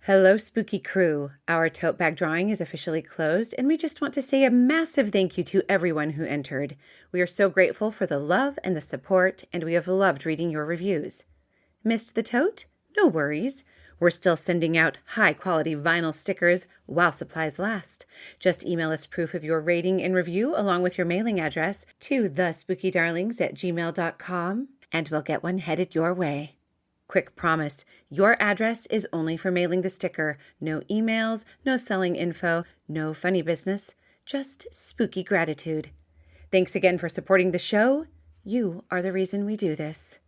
Hello, spooky crew. Our tote bag drawing is officially closed, and we just want to say a massive thank you to everyone who entered. We are so grateful for the love and the support, and we have loved reading your reviews. Missed the tote? No worries. We're still sending out high-quality vinyl stickers while supplies last. Just email us proof of your rating and review along with your mailing address to thespookydarlings@gmail.com, and we'll get one headed your way. Quick promise, your address is only for mailing the sticker. No emails, no selling info, no funny business, just spooky gratitude. Thanks again for supporting the show. You are the reason we do this.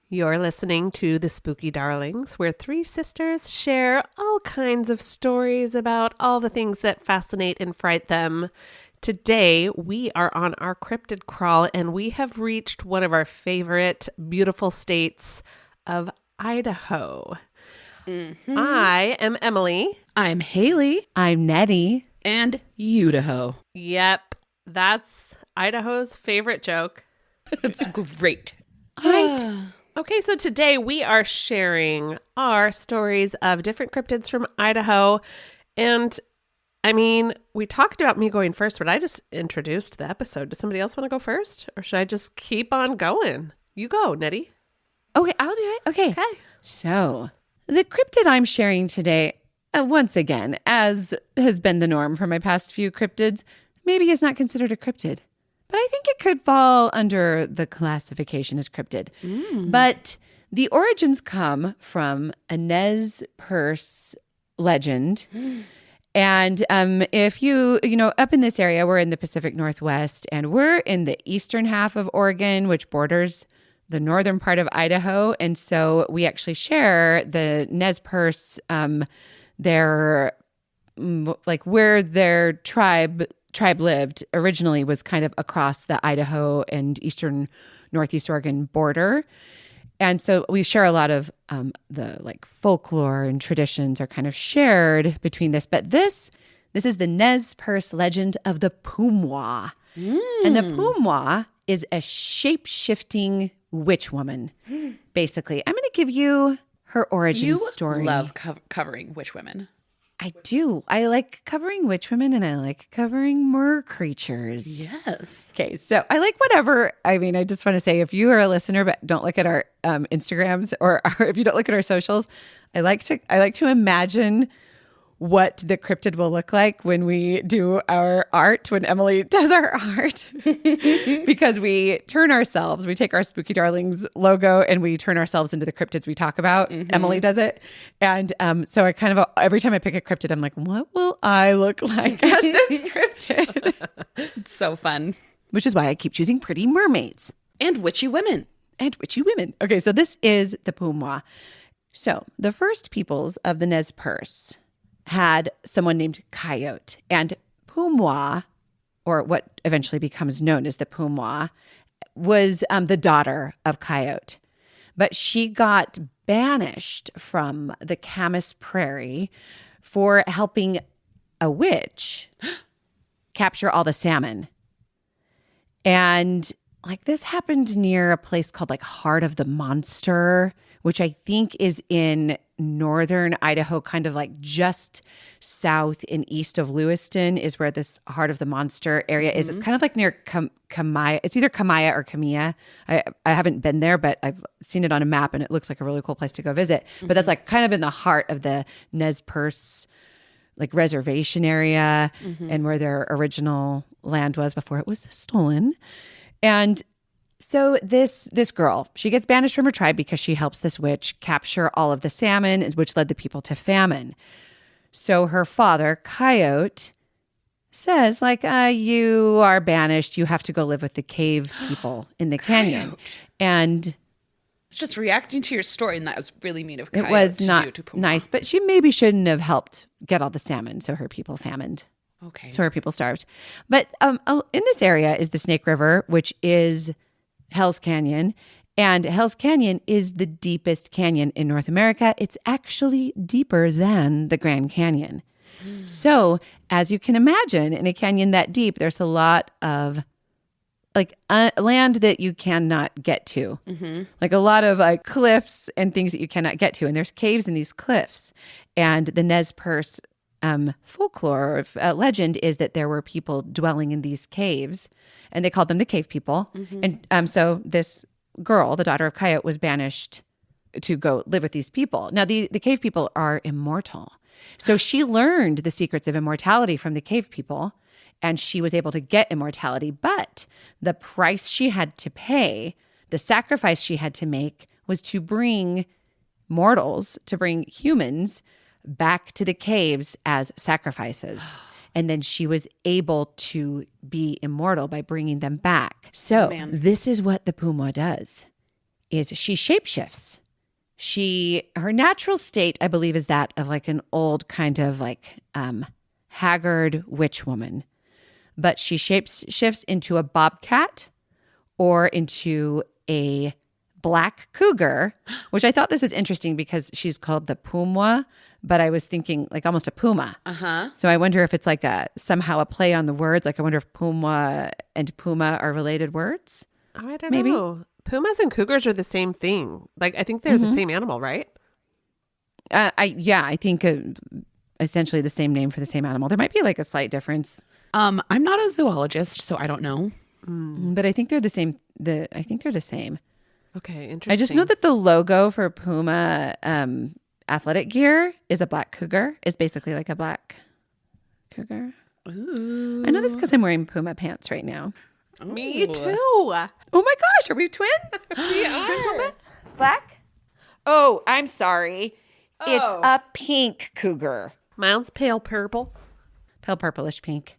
You're listening to The Spooky Darlings, where three sisters share all kinds of stories about all the things that fascinate and fright them. Today, we are on our cryptid crawl, and we have reached one of our favorite beautiful states of Idaho. Mm-hmm. I am Emily. I'm Haley. I'm Nettie. And Idaho. Yep, that's Idaho's favorite joke. It's great. Right. Okay, so today we are sharing our stories of different cryptids from Idaho. And I mean, we talked about me going first, but I just introduced the episode. Does somebody else want to go first? Or should I just keep on going? You go, Nettie. Okay, I'll do it. Okay. So, the cryptid I'm sharing today, once again, as has been the norm for my past few cryptids, maybe is not considered a cryptid. But I think it could fall under the classification as cryptid. But the origins come from a Nez Perce legend. And if you up in this area, we're in the Pacific Northwest, and we're in the eastern half of Oregon, which borders the northern part of Idaho. And so we actually share the Nez Perce, where their tribe lived originally was kind of across the Idaho and eastern northeast Oregon border. And so we share a lot of the folklore and traditions are kind of shared between this. But this is the Nez Perce legend of the Pumwa. And the Pumwa is a shape-shifting witch woman, basically. I'm going to give you her origin story. You love covering witch women. I do. I like covering witch women, and I like covering mer creatures. Yes. Okay, so I like whatever. I mean, I just want to say, if you are a listener but don't look at our Instagrams or if you don't look at our socials, I like to imagine what the cryptid will look like when we do our art, when Emily does our art, because we take our Spooky Darlings logo and we turn ourselves into the cryptids we talk about. Mm-hmm. Emily does it. And so I kind of, every time I pick a cryptid, I'm like, what will I look like as this cryptid? It's so fun. Which is why I keep choosing pretty mermaids. And witchy women. Okay, so this is the Pumwa. So the first peoples of the Nez Perce had someone named Coyote, and Pumwa, or what eventually becomes known as the Pumwa, was the daughter of Coyote. But she got banished from the Camas Prairie for helping a witch capture all the salmon. And this happened near a place called Heart of the Monster, which I think is in northern Idaho, kind of just south and east of Lewiston is where this Heart of the Monster area is. It's kind of near Kamaya. It's either Kamaya or Kamia. I haven't been there, but I've seen it on a map, and it looks like a really cool place to go visit. But that's kind of in the heart of the Nez Perce reservation area, and where their original land was before it was stolen. And so this girl, she gets banished from her tribe because she helps this witch capture all of the salmon, which led the people to famine. So her father, Coyote, says, you are banished. You have to go live with the cave people in the canyon. Coyote. And it's just reacting to your story, and that was really mean of Coyote. It was to not do to Pumwa. nice, but she maybe shouldn't have helped get all the salmon, so her people famined. Okay. So her people starved. But in this area is the Snake River, which is Hell's Canyon. And Hell's Canyon is the deepest canyon in North America. It's actually deeper than the Grand Canyon. So, as you can imagine, in a canyon that deep, there's a lot of like land that you cannot get to. Like a lot of cliffs and things that you cannot get to. And there's caves in these cliffs. And the Nez Perce folklore or legend is that there were people dwelling in these caves, and they called them the cave people. And so this girl, the daughter of Coyote, was banished to go live with these people. Now, the cave people are immortal. So she learned the secrets of immortality from the cave people, and she was able to get immortality. But the price she had to pay, the sacrifice she had to make, was to bring mortals, to bring humans back to the caves as sacrifices. And then she was able to be immortal by bringing them back. So this is what the Pumwa does, is she shapeshifts. Her natural state, I believe, is that of like an old kind of like haggard witch woman. But she shifts into a bobcat or into a black cougar, which I thought this was interesting because she's called the Pumwa, but I was thinking like almost a puma. So I wonder if it's like somehow a play on the words. Like I wonder if Pumwa and puma are related words. I don't know. Pumas and cougars are the same thing. Like I think they're the same animal, right? I think essentially the same name for the same animal. There might be like a slight difference. I'm not a zoologist, so I don't know. But I think they're the same. I think they're the same. Okay, interesting. I just know that the logo for Puma athletic gear is a black cougar. Is basically like a black cougar. Ooh. I know this because I'm wearing Puma pants right now. Me too. Oh my gosh, are we twin? We are. Black? Oh, I'm sorry. It's a pink cougar. Mine's pale purple. Pale purplish pink.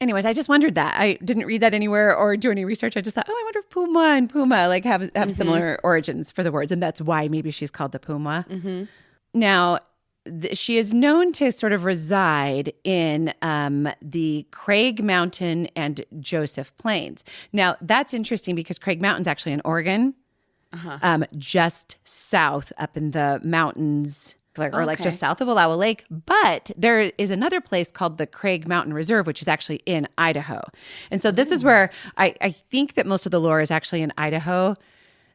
Anyways, I just wondered that. I didn't read that anywhere or do any research. I just thought, I wonder if Puma and Puma like have similar origins for the words, and that's why maybe she's called the Pumwa. Now, she is known to sort of reside in the Craig Mountain and Joseph Plains. Now, that's interesting because Craig Mountain's actually in Oregon, just south up in the mountains, or like just south of Payette Lake. But there is another place called the Craig Mountain Reserve, which is actually in Idaho. And so this is where I think that most of the lore is actually in Idaho.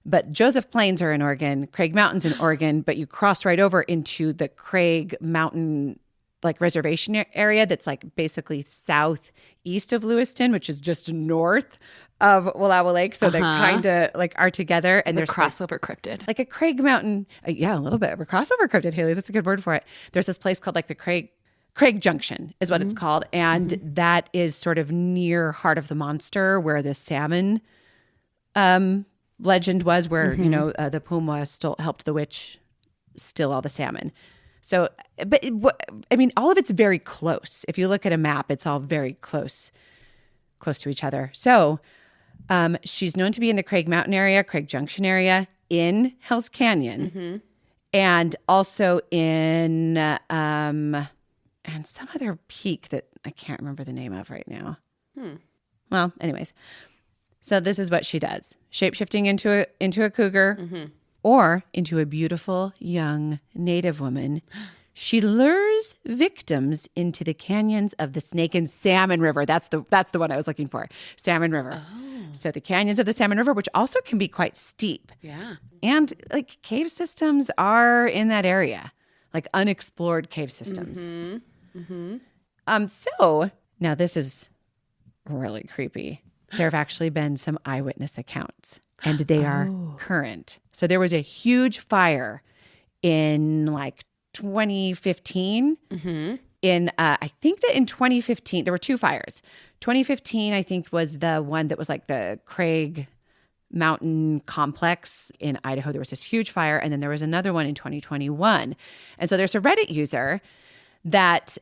But Joseph Plains are in Oregon, Craig Mountain's in Oregon, but you cross right over into the Craig Mountain like reservation area that's like basically southeast of Lewiston, which is just north of Payette Lake. So they kind of like are together. And there's crossover cryptid. Like a Craig Mountain. Yeah, a little bit of a crossover cryptid, Haley. That's a good word for it. There's this place called like the Craig Junction is what it's called. And that is sort of near Heart of the Monster where the salmon legend was, where, you know, the Pumwa helped the witch steal all the salmon. So, but I mean, all of it's very close. If you look at a map, it's all very close to each other. So she's known to be in the Craig Mountain area, Craig Junction area, in Hell's Canyon, and also in and some other peak that I can't remember the name of right now. Well, anyways, so this is what she does: shapeshifting into a cougar. Or into a beautiful young native woman. She lures victims into the canyons of the Snake and Salmon River. That's the one I was looking for. Salmon River. So the canyons of the Salmon River, which also can be quite steep. Yeah. And like cave systems are in that area, like unexplored cave systems. So now this is really creepy. There have actually been some eyewitness accounts, and they are current. So there was a huge fire in like 2015. I think that in 2015, there were two fires. 2015, I think, was the one that was like the Craig Mountain complex in Idaho. There was this huge fire, and then there was another one in 2021. And so there's a Reddit user that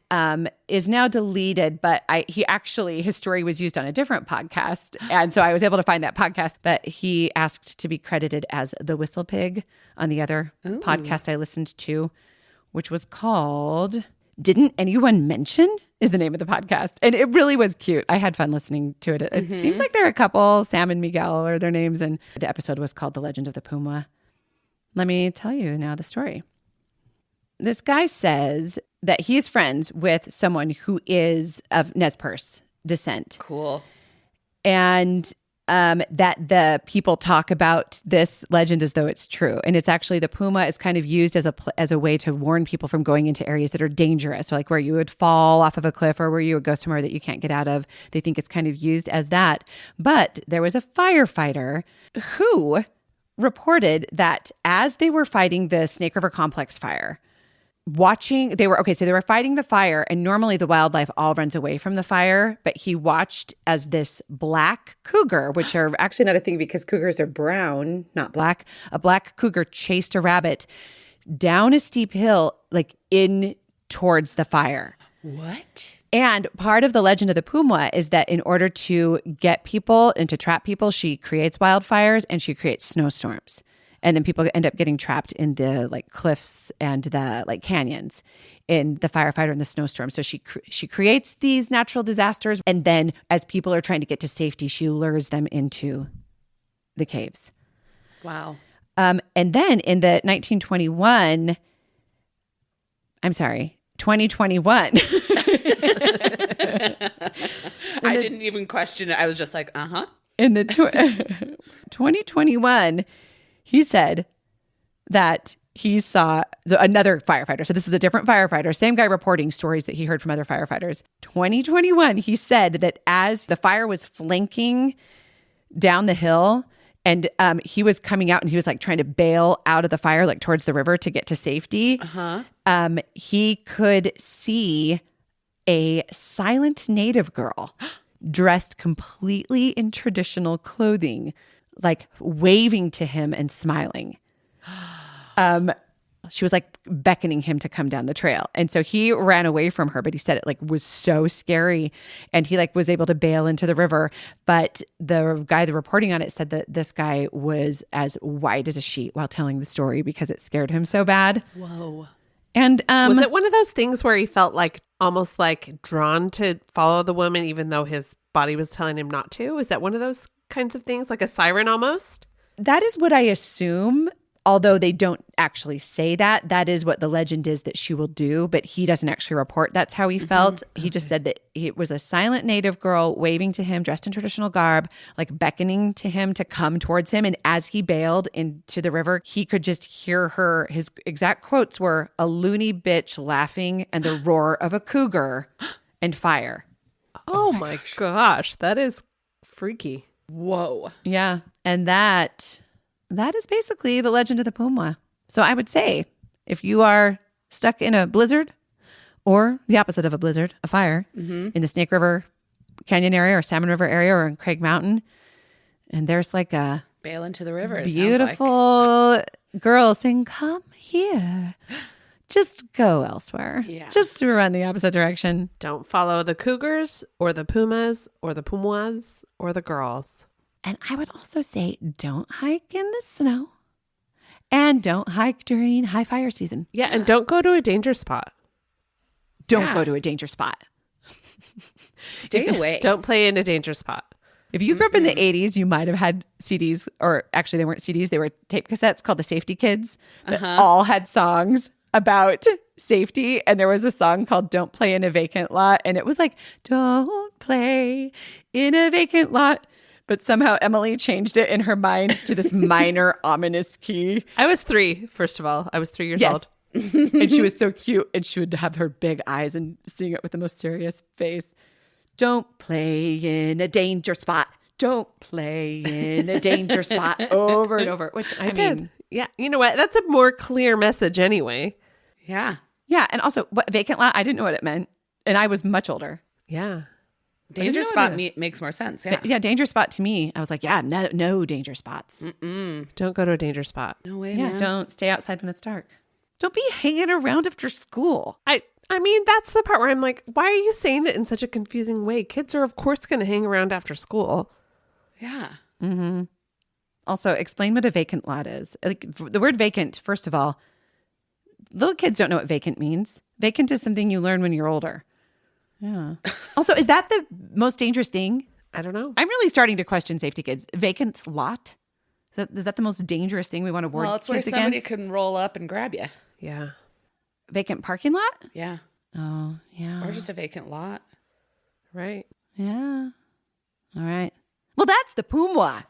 is now deleted, but his story was used on a different podcast. And so I was able to find that podcast, but he asked to be credited as the Whistle Pig on the other podcast I listened to, which was called Didn't Anyone Mention is the name of the podcast. And it really was cute. I had fun listening to it. It seems like there are a couple, Sam and Miguel are their names. And the episode was called The Legend of the Pumwa. Let me tell you now the story. This guy says that he's friends with someone who is of Nez Perce descent. Cool. And that the people talk about this legend as though it's true. And it's actually the puma is kind of used as a way to warn people from going into areas that are dangerous, like where you would fall off of a cliff or where you would go somewhere that you can't get out of. They think it's kind of used as that. But there was a firefighter who reported that as they were fighting the Snake River Complex fire, they were fighting the fire, and normally the wildlife all runs away from the fire, but he watched as this black cougar, which are actually not a thing because cougars are brown, not black. A black cougar chased a rabbit down a steep hill, like in towards the fire. What? And part of the legend of the Pumwa is that in order to get people and to trap people, she creates wildfires and she creates snowstorms. And then people end up getting trapped in the like cliffs and the like canyons in the firefighter and the snowstorm. So she creates these natural disasters. And then as people are trying to get to safety, she lures them into the caves. Wow. And then in the 2021. I didn't even question it. I was just like, uh-huh. In the 2021, he said that he saw another firefighter. So this is a different firefighter, same guy reporting stories that he heard from other firefighters. 2021, he said that as the fire was flanking down the hill and he was coming out and he was like trying to bail out of the fire, like towards the river to get to safety. He could see a silent native girl dressed completely in traditional clothing, like waving to him and smiling. She was like beckoning him to come down the trail. And so he ran away from her, but he said it like was so scary. And he like was able to bail into the river. But the guy reporting on it said that this guy was as white as a sheet while telling the story because it scared him so bad. Whoa. And was it one of those things where he felt like almost like drawn to follow the woman even though his body was telling him not to? Is that one of those kinds of things, like a siren almost? That is what I assume, although they don't actually say that. That is what the legend is that she will do, but he doesn't actually report that's how he felt. He just said that it was a silent native girl waving to him, dressed in traditional garb, like beckoning to him to come towards him. And as he bailed into the river, he could just hear her. His exact quotes were, "A loony bitch laughing and the roar of a cougar and fire." Oh my gosh, that is freaky. Whoa. Yeah. And that is basically the legend of the Pumwa. So I would say if you are stuck in a blizzard or the opposite of a blizzard, a fire in the Snake River Canyon area or Salmon River area or in Craig Mountain, and there's like a Bail into the river. It beautiful girl saying, "Come here." Just go elsewhere. Yeah. Just run the opposite direction. Don't follow the cougars or the pumas or the pumwas or the girls. And I would also say don't hike in the snow and don't hike during high fire season. Yeah, and don't go to a danger spot. Don't go to a danger spot. Stay away. Don't play in a danger spot. If you grew up in the 80s, you might have had CDs, or actually they weren't CDs, they were tape cassettes called the Safety Kids that all had songs about safety. And there was a song called Don't Play in a Vacant Lot. And it was like, don't play in a vacant lot. But somehow Emily changed it in her mind to this minor ominous key. I was 3, first of all. I was 3 years old. And she was so cute. And she would have her big eyes and sing it with the most serious face. Don't play in a danger spot. Don't play in a danger spot. Over and over. Which I did. mean, Yeah. You know what? That's a more clear message anyway. Yeah. yeah. And also, what vacant lot? I didn't know what it meant. And I was much older. Yeah. Danger know spot that. makes more sense. Yeah. Yeah, danger spot to me. I was like, yeah, no danger spots. Don't go to a danger spot. No way. Yeah, man. don't stay outside when it's dark. Don't be hanging around after school. I mean, that's the part where I'm like, why are you saying it in such a confusing way? Kids are, of course, going to hang around after school. Yeah. Also, explain what a vacant lot is. Like the word vacant, first of all, little kids don't know what vacant means. Vacant is something you learn when you're older. Yeah. Also, is that the most dangerous thing? I don't know. I'm really starting to question safety kids. Vacant lot? Is that the most dangerous thing we want to warn Well, kids it's where somebody against? can roll up and grab you. Yeah. Vacant parking lot? Yeah. Oh, yeah. Or just a vacant lot. Right. Yeah. All right. Well, that's the Pumwa.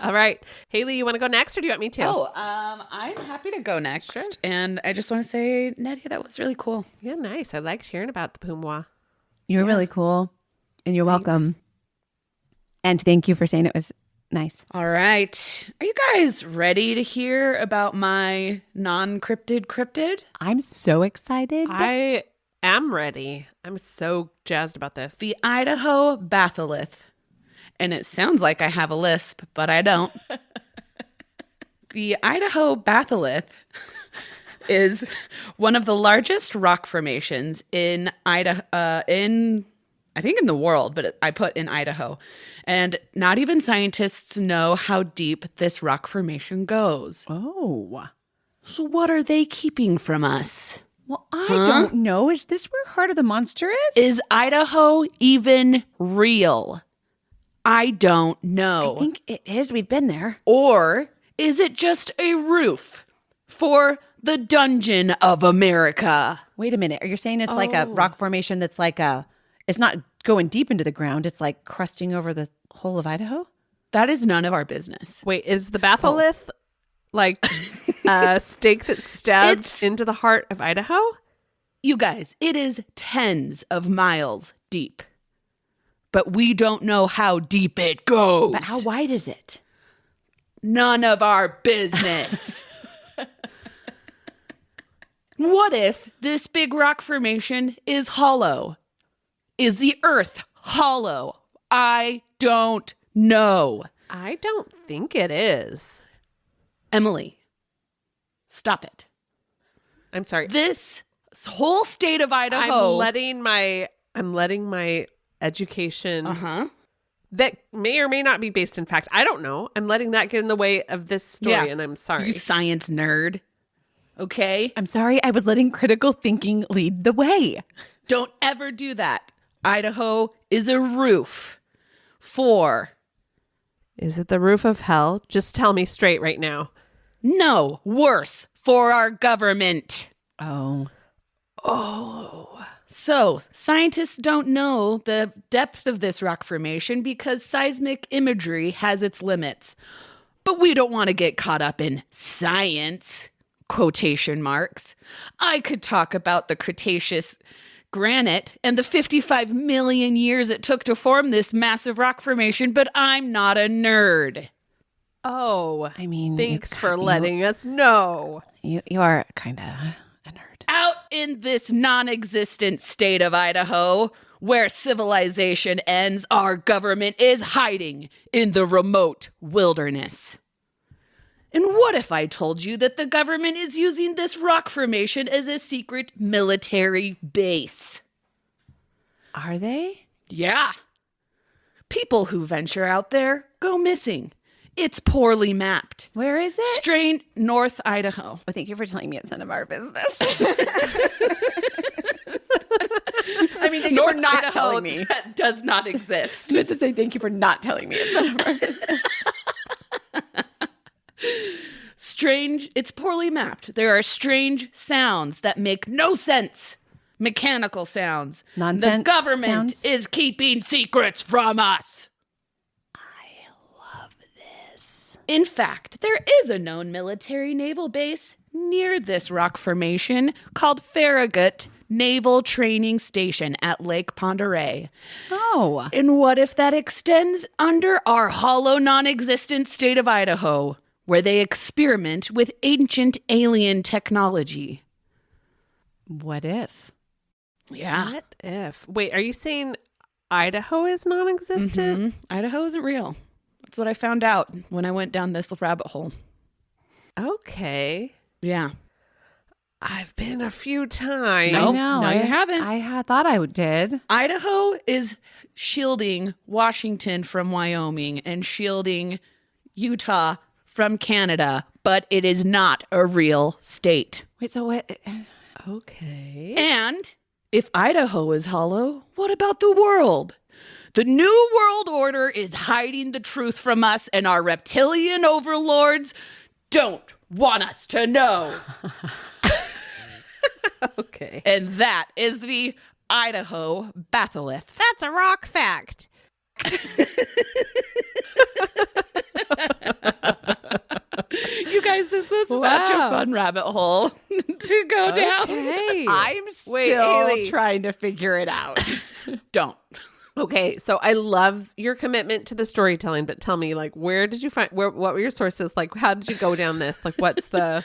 All right. Haley, you want to go next or do you want me to? Oh, I'm happy to go next. Sure. And I just want to say, Nettie, that was really cool. Yeah, nice. I liked hearing about the Pumwa. You're really cool. And you're welcome. And thank you for saying it was nice. All right. Are you guys ready to hear about my non-cryptid cryptid? I'm so excited. I am ready. I'm so jazzed about this. The Idaho Batholith. And it sounds like I have a lisp, but I don't. The Idaho Batholith is one of the largest rock formations in Idaho, I think in the world, but I put in Idaho. And not even scientists know how deep this rock formation goes. Oh. So what are they keeping from us? Well, I don't know. Is this where Heart of the Monster is? Is Idaho even real? I don't know. I think it is. We've been there. Or is it just a roof for the Dungeon of America? Wait a minute. Are you saying it's like a rock formation that's like it's not going deep into the ground. It's like crusting over the whole of Idaho? That is none of our business. Wait, is the batholith like a stake that stabs into the heart of Idaho? You guys, it is tens of miles deep. But we don't know how deep it goes. But how wide is it? None of our business. What if this big rock formation is hollow? Is the earth hollow? I don't know. I don't think it is. Emily, stop it. I'm sorry. This whole state of Idaho. I'm letting my education that may or may not be based in fact. I don't know. I'm letting that get in the way of this story, and I'm sorry. You science nerd. Okay? I'm sorry. I was letting critical thinking lead the way. Don't ever do that. Idaho is a roof for... Is it the roof of hell? Just tell me straight right now. No, worse, for our government. Oh. So, scientists don't know the depth of this rock formation because seismic imagery has its limits. But we don't want to get caught up in science, quotation marks. I could talk about the Cretaceous granite and the 55 million years it took to form this massive rock formation, but I'm not a nerd. Oh, I mean, thanks for letting us know. You are kind of a nerd. Out in this non-existent state of Idaho, where civilization ends, our government is hiding in the remote wilderness. And what if I told you that the government is using this rock formation as a secret military base? Are they? Yeah. People who venture out there go missing. It's poorly mapped. Where is it? Strain North Idaho. Well, thank you for telling me it's none of our business. I mean, thank you for not telling me. That does not exist. I meant to say thank you for not telling me it's none of our business. Strange. It's poorly mapped. There are strange sounds that make no sense. Mechanical sounds. Nonsense The government sounds? is keeping secrets from us. In fact, there is a known military naval base near this rock formation called Farragut Naval Training Station at Lake Ponderay. Oh. And what if that extends under our hollow, non-existent state of Idaho, where they experiment with ancient alien technology? What if? Yeah. What if? Wait, are you saying Idaho is non-existent? Idaho isn't real. That's what I found out when I went down this rabbit hole. Okay. Yeah. I've been a few times. Nope. No, you haven't. I thought I did. Idaho is shielding Washington from Wyoming and shielding Utah from Canada, but it is not a real state. Wait, so what? Okay. And if Idaho is hollow, what about the world? The New World Order is hiding the truth from us, and our reptilian overlords don't want us to know. Okay. And that is the Idaho Batholith. That's a rock fact. fact. You guys, this was such a fun rabbit hole to go down. Okay. I'm Wait, still Haley. trying to figure it out. Don't. Okay, so I love your commitment to the storytelling, but tell me, like, where did you find? What were your sources? Like, how did you go down this? Like, what's the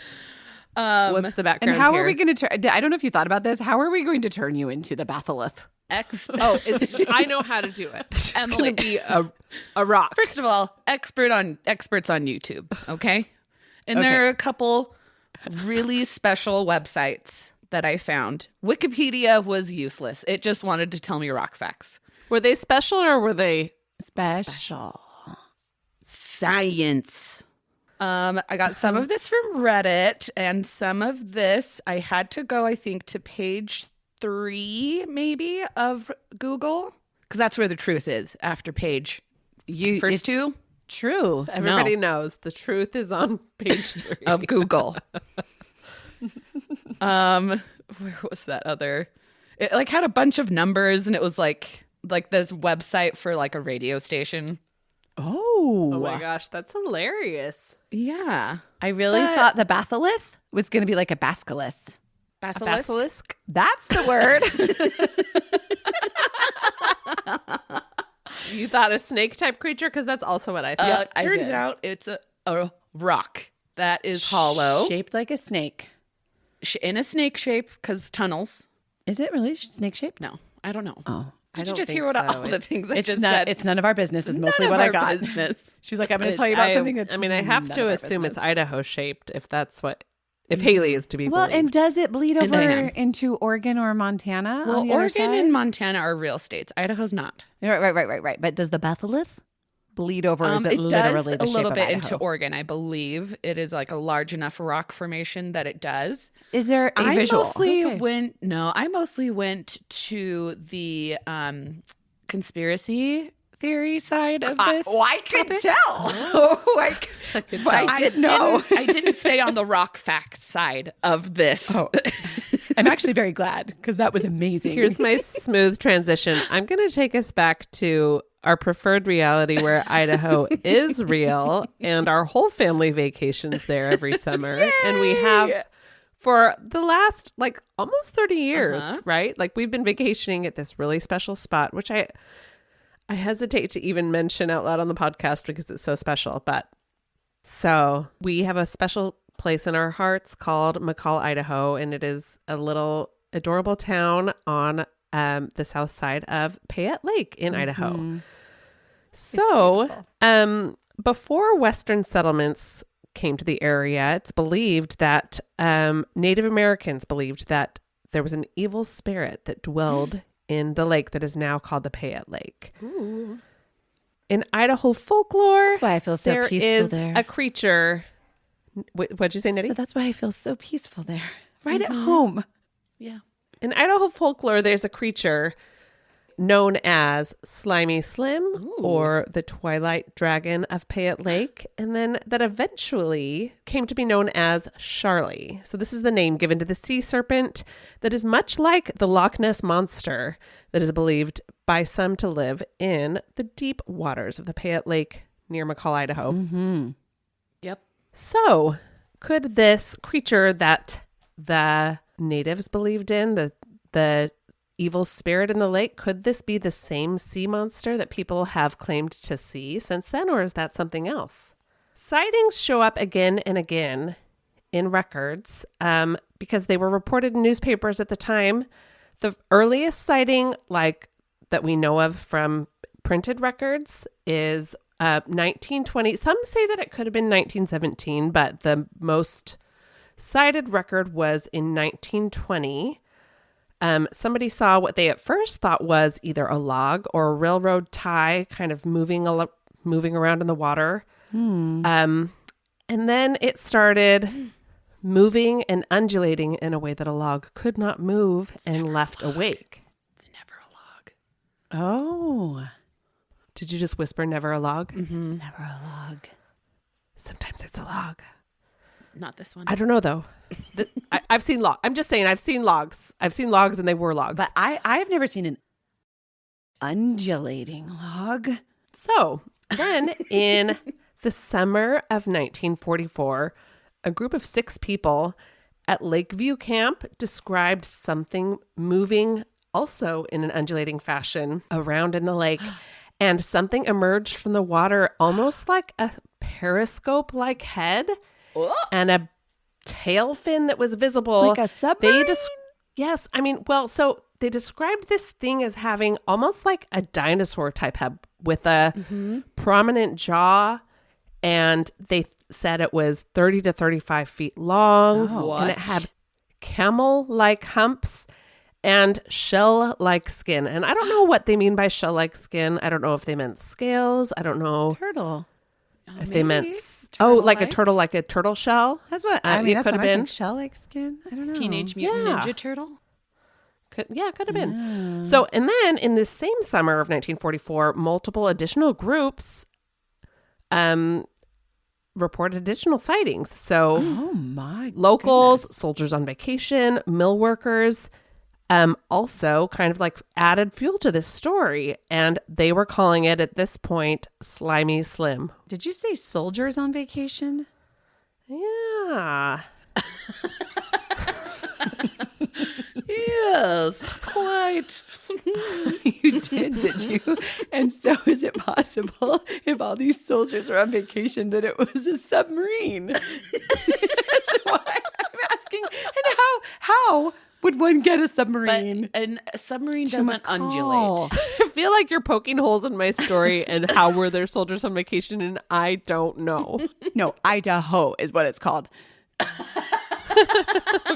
background? And how here? are we going to turn? I don't know if you thought about this. How are we going to turn you into the Batholith? I know how to do it. It's Emily. going to be a rock. First of all, experts on YouTube, okay? And there are a couple really special websites that I found. Wikipedia was useless. It just wanted to tell me rock facts. Were they special or were they Special. Science. I got some of this from Reddit, and some of this I had to go, I think, to page 3 maybe of Google, because that's where the truth is after page first it's 2 True. Everybody knows the truth is on page 3 of Google. Where was that other? It like had a bunch of numbers, and it was like this website for like a radio station. Oh. Oh my gosh, that's hilarious. Yeah, I really thought the Batholith was going to be like a basilisk. Basilisk? That's the word. You thought a snake type creature? Because that's also what I thought. I turns did. out it's a rock that is hollow, Shaped like a snake. in a snake shape, because tunnels. Is it really snake shaped? No, I don't know. Oh. Did you just hear what all the things I It's just not, said? it's none of our business is mostly None what of I our got. business. She's like, I'm going to tell you about something that's I mean, I have none to of our assume it's business. Idaho shaped if Haley is to be Well, believed. and does it bleed And I over am. into Oregon or Montana? Well, on the other Oregon side? and Montana are real states. Idaho's not. Right. But does the Batholith bleed over? Or is it It literally does the a shape little of bit Idaho? into Oregon, I believe. It is like a large enough rock formation that it does. Is there a I visual? mostly Okay. went to the conspiracy theory side of this. I could topic. tell. I could tell. I didn't know. I didn't stay on the rock fact side of this. Oh. I'm actually very glad because that was amazing. Here's my smooth transition. I'm going to take us back to our preferred reality where Idaho is real and our whole family vacations there every summer. Yay! And we have for the last like almost 30 years, right? Like we've been vacationing at this really special spot, which I hesitate to even mention out loud on the podcast because it's so special. But so we have a special place in our hearts called McCall, Idaho, and it is a little adorable town on the south side of Payette Lake in Idaho. So before Western settlements came to the area, it's believed that Native Americans believed that there was an evil spirit that dwelled in the lake that is now called the Payette Lake. Ooh. In Idaho folklore, That's why I feel so there peaceful is there. a creature. What'd you say, Nettie? So that's why I feel so peaceful there. Right at home. Yeah. In Idaho folklore, there's a creature known as Slimy Slim or the Twilight Dragon of Payette Lake, and then that eventually came to be known as Sharlie. So this is the name given to the sea serpent that is much like the Loch Ness Monster that is believed by some to live in the deep waters of the Payette Lake near McCall, Idaho. Mm-hmm. Yep. So could this creature that the natives believed in, the evil spirit in the lake, could this be the same sea monster that people have claimed to see since then, or is that something else? Sightings show up again and again in records because they were reported in newspapers at the time. The earliest sighting that we know of from printed records is 1920. Some say that it could have been 1917, but the most cited record was in 1920. Somebody saw what they at first thought was either a log or a railroad tie kind of moving around in the water. And then it started moving and undulating in a way that a log could not move and left a wake. It's never a log. Oh. Did you just whisper never a log? Mm-hmm. It's never a log. Sometimes it's a log. Not this one. I don't know though. I've seen logs. I'm just saying I've seen logs. I've seen logs and they were logs. But I've never seen undulating log. So then in the summer of 1944, a group of 6 people at Lakeview Camp described something moving also in an undulating fashion around in the lake. And something emerged from the water almost like a periscope-like head and a tail fin that was visible. Like a submarine? Yes. I mean, well, so they described this thing as having almost like a dinosaur type head with a prominent jaw. And they said it was 30 to 35 feet long. And it had camel-like humps and shell-like skin. And I don't know what they mean by shell-like skin. I don't know if they meant scales. I don't know Turtle. if they meant like a turtle, like a turtle shell. That's what I mean. That's could what have I been think. Shell-like skin. I don't know. Teenage Mutant Yeah. Ninja Turtle? Could have been. So, and then in the same summer of 1944, multiple additional groups reported additional sightings. So, Oh my locals, goodness. soldiers on vacation, mill workers, also kind of like added fuel to this story. And they were calling it at this point Slimy Slim. Did you say soldiers on vacation? Yeah. Yes, quite. You did you? And so is it possible if all these soldiers are on vacation that it was a submarine? That's why I'm asking. And how would one get a submarine? But a submarine to doesn't McCall? undulate. I feel like you're poking holes in my story and how were there soldiers on vacation, and I don't know. No, Idaho is what it's called.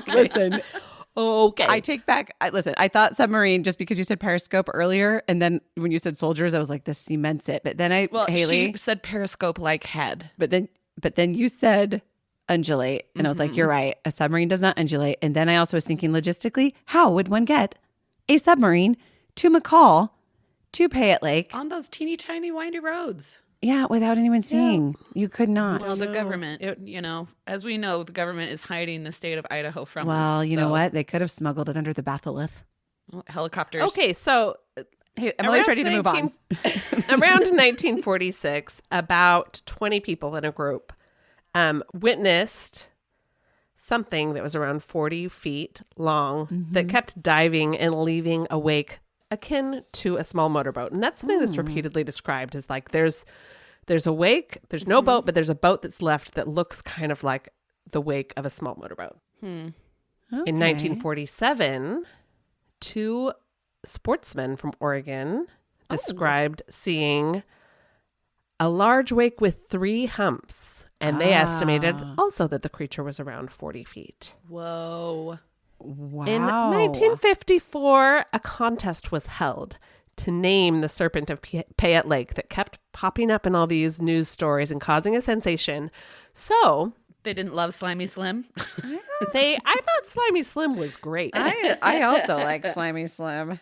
Listen, Okay. I take back. Listen, I thought submarine just because you said periscope earlier, and then when you said soldiers, I was like, this cements it. But then Haley, she said periscope-like head. but then you said undulate, and I was like, you're right. A submarine does not undulate. And then I also was thinking logistically, how would one get a submarine to McCall to Payette Lake? On those teeny tiny windy roads. Yeah, without anyone seeing. You could not. Well, the government, as we know, the government is hiding the state of Idaho from us. Well, you know so- what? They could have smuggled it under the Batholith. Helicopters. Okay, so Hey, I'm always around ready to move on. Around 1946, about 20 people in a group witnessed something that was around 40 feet long that kept diving and leaving a wake akin to a small motorboat. And that's something that's repeatedly described as like there's a wake, there's no boat, but there's a boat that's left that looks kind of like the wake of a small motorboat. In 1947, 2 sportsmen from Oregon described seeing a large wake with 3 humps. And they estimated also that the creature was around 40 feet. Whoa. Wow. In 1954, a contest was held to name the serpent of Payette Lake that kept popping up in all these news stories and causing a sensation. So They didn't love Slimy Slim? I thought Slimy Slim was great. I also like Slimy Slim.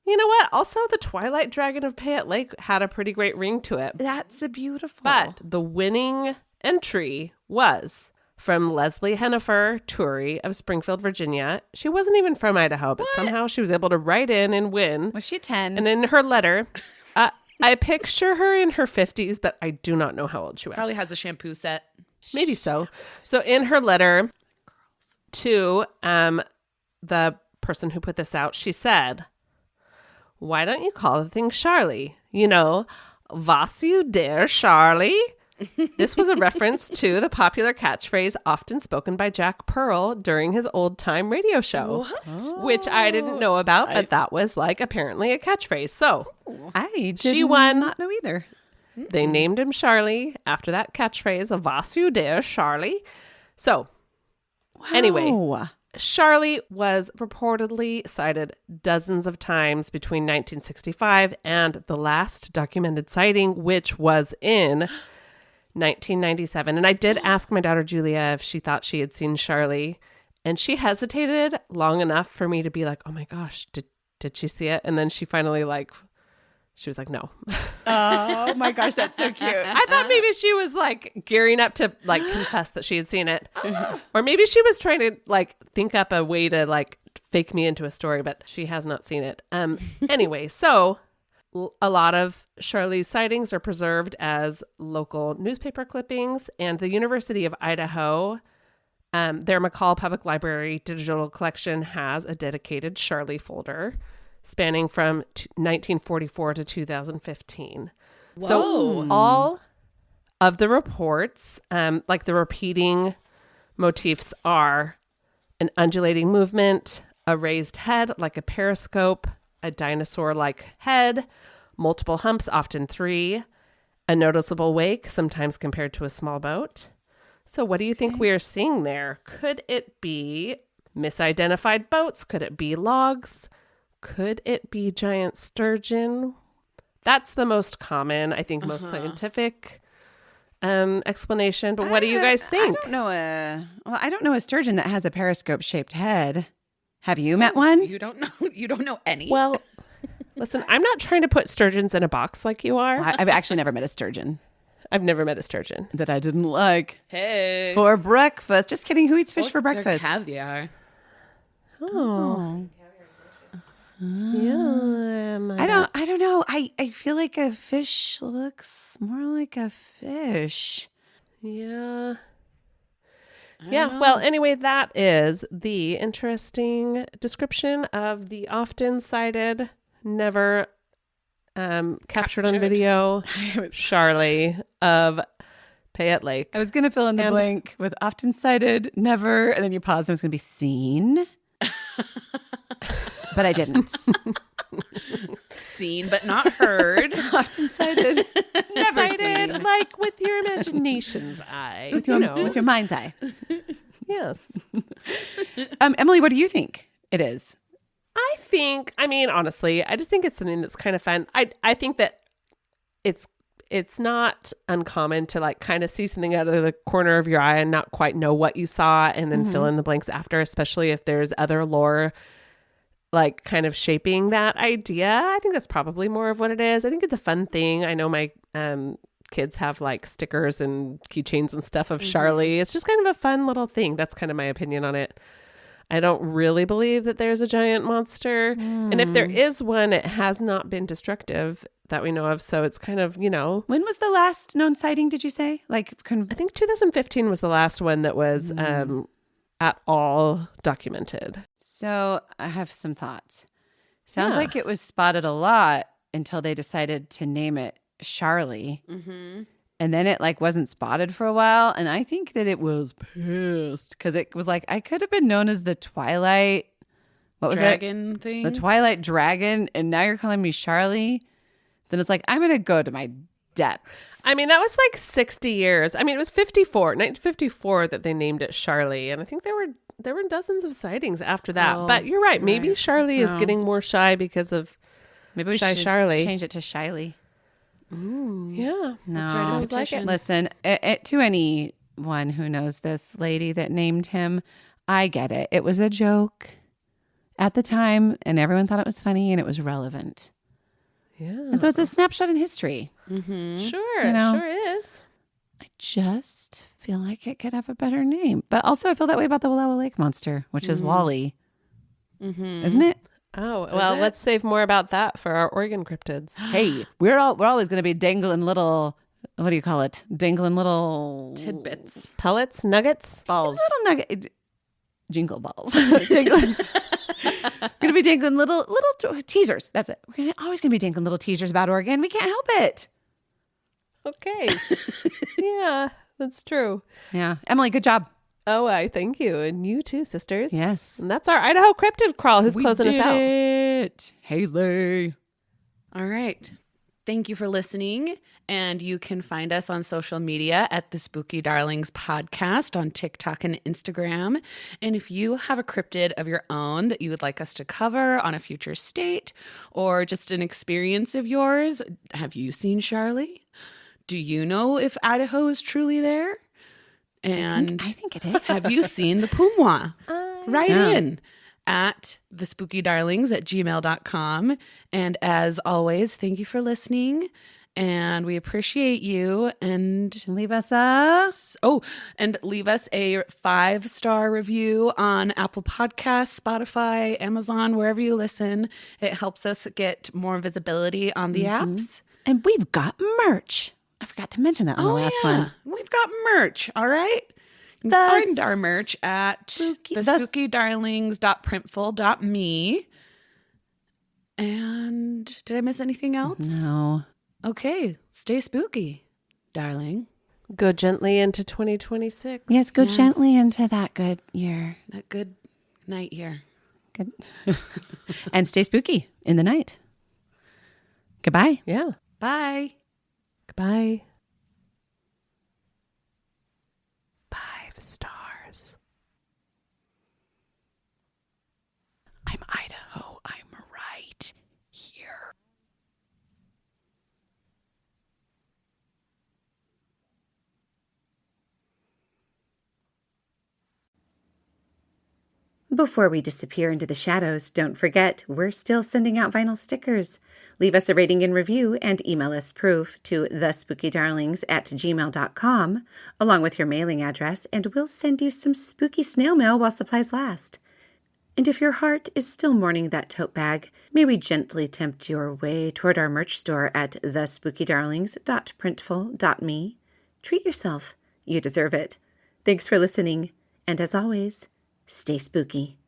You know what? Also, the Twilight Dragon of Payette Lake had a pretty great ring to it. That's a beautiful. But the winning entry was from Leslie Hennifer Turi of Springfield, Virginia. She wasn't even from Idaho, but somehow she was able to write in and win. Was she 10? And in her letter, I picture her in her 50s, but I do not know how old she was. Probably has a shampoo set. Maybe so. So in her letter to the person who put this out, she said, "Why don't you call the thing Sharlie? You know, was you der Sharlie?" This was a reference to the popular catchphrase often spoken by Jack Pearl during his old-time radio show, which I didn't know about, but that was like apparently a catchphrase. So She won. Not know either. they named him Sharlie after that catchphrase, "Was you der Sharlie?" So anyway, Wow. Sharlie was reportedly sighted dozens of times between 1965 and the last documented sighting, which was in 1997. And I did ask my daughter Julia if she thought she had seen Sharlie, and she hesitated long enough for me to be like, "Oh my gosh, did she see it?" And then she finally she was like, "No." Oh my gosh, that's so cute. I thought maybe she was like gearing up to like confess that she had seen it. Or maybe she was trying to like think up a way to like fake me into a story, but she has not seen it. Anyway, so a lot of Sharlie's sightings are preserved as local newspaper clippings, and the University of Idaho, their McCall Public Library digital collection has a dedicated Sharlie folder spanning from 1944 to 2015. Whoa. So all of the reports, like the repeating motifs, are an undulating movement, a raised head like a periscope, a dinosaur-like head, multiple humps, often 3, a noticeable wake, sometimes compared to a small boat. So what do you think we are seeing there? Could it be misidentified boats? Could it be logs? Could it be giant sturgeon? That's the most common, I think, most scientific explanation. But what do you guys think? I don't know a sturgeon that has a periscope-shaped head. Have you met one? You don't know. You don't know any. Well, listen, I'm not trying to put sturgeons in a box like you are. I've actually never met a sturgeon I've never met a sturgeon. that I didn't like hey, for breakfast. Just kidding. Who eats fish for They're breakfast? caviar. Oh. Yeah. I don't know. I feel like a fish looks more like a fish. Yeah. Yeah. Well, anyway, that is the interesting description of the often cited, never captured on video, Sharlie of Payette Lake. I was going to fill in the blank with often cited, never, and then you paused and it was going to be seen. But I didn't. Seen but not heard. Often cited, never Cited, seen. like with your imagination's eye. With your mind's eye. Yes. Emily, what do you think it is? I mean, honestly, I just think it's something that's kind of fun. I think that it's not uncommon to like kind of see something out of the corner of your eye and not quite know what you saw and then fill in the blanks after, especially if there's other lore like kind of shaping that idea. I think that's probably more of what it is. I think it's a fun thing. I know my kids have like stickers and keychains and stuff of Sharlie. It's just kind of a fun little thing. That's kind of my opinion on it. I don't really believe that there's a giant monster. And if there is one, it has not been destructive that we know of. So it's kind of, When was the last known sighting, did you say? I think 2015 was the last one that was at all documented. So I have some thoughts. Sounds like it was spotted a lot until they decided to name it Sharlie. And then it like wasn't spotted for a while. And I think that it was pissed because it was like, I could have been known as the Twilight. What was Dragon thing? The Twilight Dragon. And now you're calling me Sharlie. Then it's like, I'm going to go to my depths. I mean, that was like 60 years. I mean, it was 1954 that they named it Sharlie. And I think there were dozens of sightings after that. But you're right. Maybe Sharlie is getting more shy because of Maybe we Shy should Sharlie. change it to Shylie. Ooh. Yeah. No, That's right. Sounds like it. Listen, to anyone who knows this lady that named him, I get it. It was a joke at the time, and everyone thought it was funny, and it was relevant. Yeah. And so it's a snapshot in history. Sure. You know? It sure is. I just feel like it could have a better name. But also, I feel that way about the Willow Lake monster, which is Wally. Isn't it? Oh, well, let's save more about that for our Oregon cryptids. Hey, we're always going to be dangling little, what do you call it? Dangling little Tidbits. Pellets, nuggets, Balls. little nugget, jingle balls. Dangling. We're going to be dangling little teasers. That's it. We're always going to be dangling little teasers about Oregon. We can't help it. Okay. Yeah, that's true. Yeah. Emily, good job. Oh, I thank you. And you too, sisters. Yes. And that's our Idaho Cryptid Crawl who's closing us out. It. Haley. All right. Thank you for listening. And you can find us on social media at the Spooky Darlings Podcast on TikTok and Instagram. And if you have a cryptid of your own that you would like us to cover on a future state or just an experience of yours, have you seen Sharlie? Do you know if Idaho is truly there? And I think it is. have you seen the Pumwa? Write in at thespookydarlings@gmail.com. And as always, thank you for listening. And we appreciate you. And Leave us a and leave us a 5-star review on Apple Podcasts, Spotify, Amazon, wherever you listen. It helps us get more visibility on the apps. And we've got merch. I forgot to mention that on the last one. We've got merch. All right. You can find our merch at thespookydarlings.printful.me. And did I miss anything else? No. Okay. Stay spooky, darling. Go gently into 2026. Yes, go gently into that good year. That good night year. Good. And stay spooky in the night. Goodbye. Yeah. Bye. Goodbye. 5 stars. I'm Idaho. I'm right here. Before we disappear into the shadows, don't forget, we're still sending out vinyl stickers. Leave us a rating and review and email us proof to thespookydarlings@gmail.com, along with your mailing address, and we'll send you some spooky snail mail while supplies last. And if your heart is still mourning that tote bag, may we gently tempt your way toward our merch store at thespookydarlings.printful.me. Treat yourself. You deserve it. Thanks for listening. And as always, stay spooky.